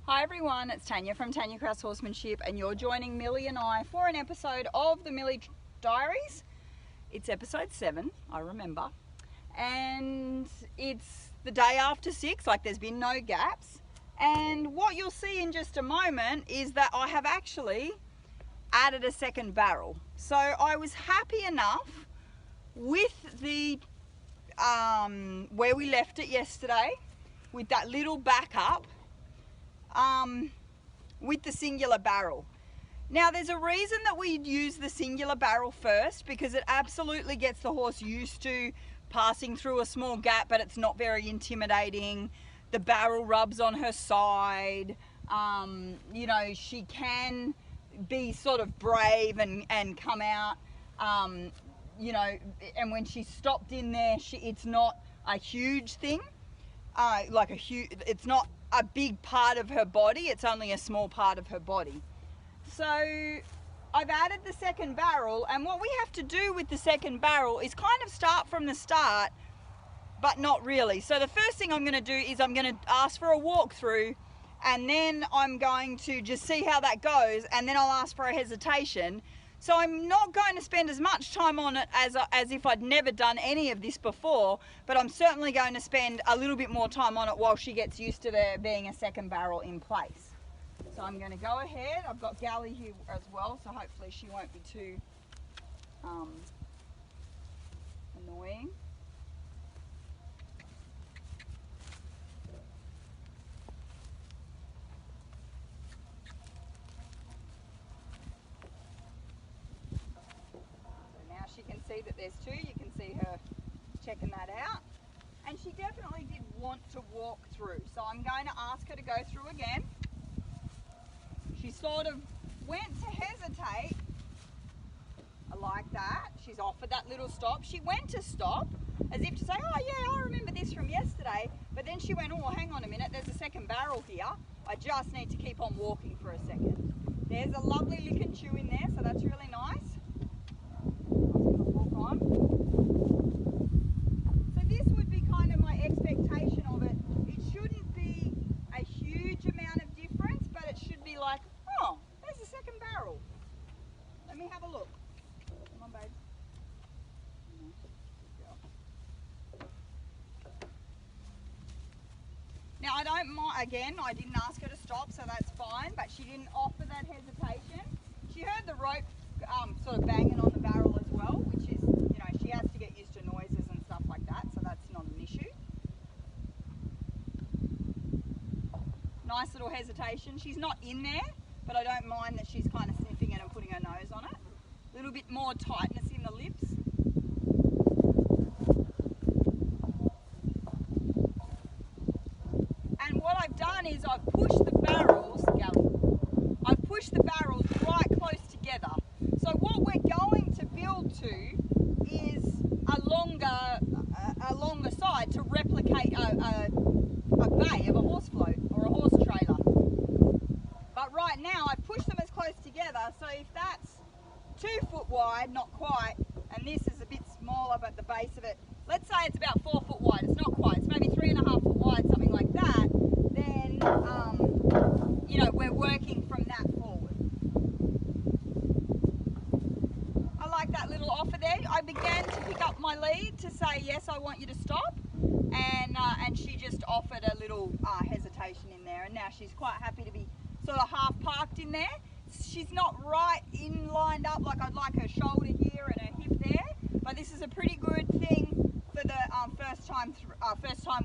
Hi everyone, it's Tanya from Tanya Cross Horsemanship, and you're joining Millie and I for an episode of the Millie Diaries. It's episode 7, I remember, and it's the day after 6, like there's been no gaps. And what you'll see in just a moment is that I have actually added a second barrel. So I was happy enough with the where we left it yesterday, with that little backup, with the singular barrel. Now there's a reason that we use the singular barrel first, because it absolutely gets the horse used to passing through a small gap, but it's not very intimidating. The barrel rubs on her side. You know, she can be sort of brave and come out, you know, and when she's stopped in there, it's not a huge thing, it's not a big part of her body, it's only a small part of her body. So I've added the second barrel, and what we have to do with the second barrel is kind of start from the start, but not really. So the first thing I'm going to do is I'm going to ask for a walkthrough, and then I'm going to just see how that goes, and then I'll ask for a hesitation. So I'm not going to spend as much time on it as if I'd never done any of this before, but I'm certainly going to spend a little bit more time on it while she gets used to there being a second barrel in place. So I'm going to go ahead. I've got Gally here as well, so hopefully she won't be too annoying. She can see that there's two. You can see her checking that out, and she definitely did want to walk through, so I'm going to ask her to go through again. She sort of went to hesitate. I like that. She's offered that little stop. She went to stop as if to say, oh yeah, I remember this from yesterday, but then she went, oh hang on a minute, there's a second barrel here, I just need to keep on walking for a second. There's a lovely lick and chew in there, so that's really nice. On. So this would be kind of my expectation of it. It shouldn't be a huge amount of difference, but it should be like, oh, there's a second barrel. Let me have a look. Come on, babe. Now I don't mind, again, I didn't ask her to stop, so that's fine, but she didn't offer that hesitation. She heard the rope sort of banging on the barrel as well, which is, you know, she has to get used to noises and stuff like that, so that's not an issue. Nice little hesitation. She's not in there, but I don't mind that she's kind of sniffing it and putting her nose on it. A little bit more tightness in the lips. And what I've done is I've pushed the barrels, I've pushed the barrels right close together. So what we're going to build to is a longer side to replicate a bay of a horse float or a horse trailer. But right now I've pushed them as close together, so if that's 2 foot wide, not quite, and this is a bit smaller but the base of it, let's say it's about 4 foot wide, it's not quite, it's maybe 3.5 foot wide, something like that, then you know, we're working from that forward. I like that little offer there. I began to pick up my lead to say, yes, I want you to stop, and she just offered a little hesitation in there, and now she's quite happy to be sort of half parked in there. She's not right in lined up, like I'd like her shoulder here and her hip there, but this is a pretty good thing for the first time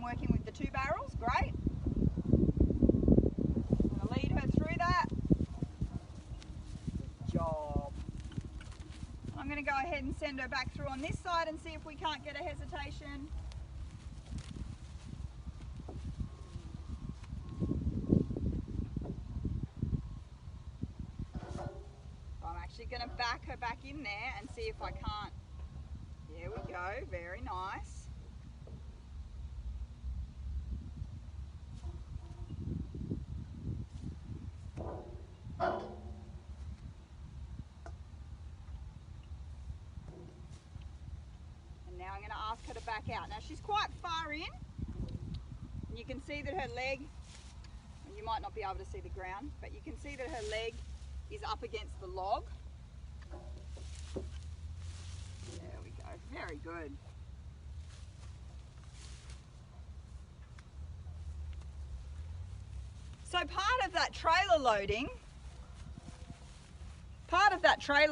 working with the 2 barrels. Great. I'm gonna lead her through that. Good job. I'm going to go ahead and send her back through on this side and see if we can't get a hesitation. I'm actually going to back her back in there and see if I can't. There we go, very nice. Now I'm going to ask her to back out. Now she's quite far in. You can see that her leg, when You might not be able to see the ground, but you can see that her leg is up against the log. There we go, very good. So part of that trailer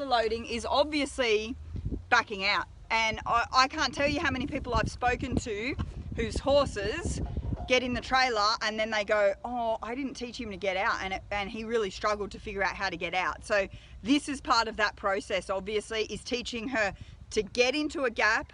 loading is obviously backing out. And I can't tell you how many people I've spoken to whose horses get in the trailer and then they go, oh, I didn't teach him to get out, and he really struggled to figure out how to get out. So this is part of that process, obviously, is teaching her to get into a gap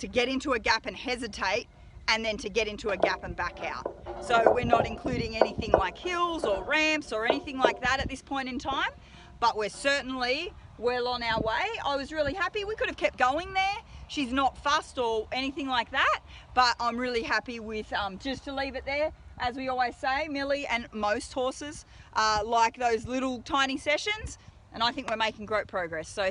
and hesitate, and then to get into a gap and back out. So we're not including anything like hills or ramps or anything like that at this point in time, but we're certainly well on our way. I was really happy. We could have kept going there. She's not fussed or anything like that, but I'm really happy with just to leave it there. As we always say, Millie and most horses like those little tiny sessions, and I think we're making great progress. So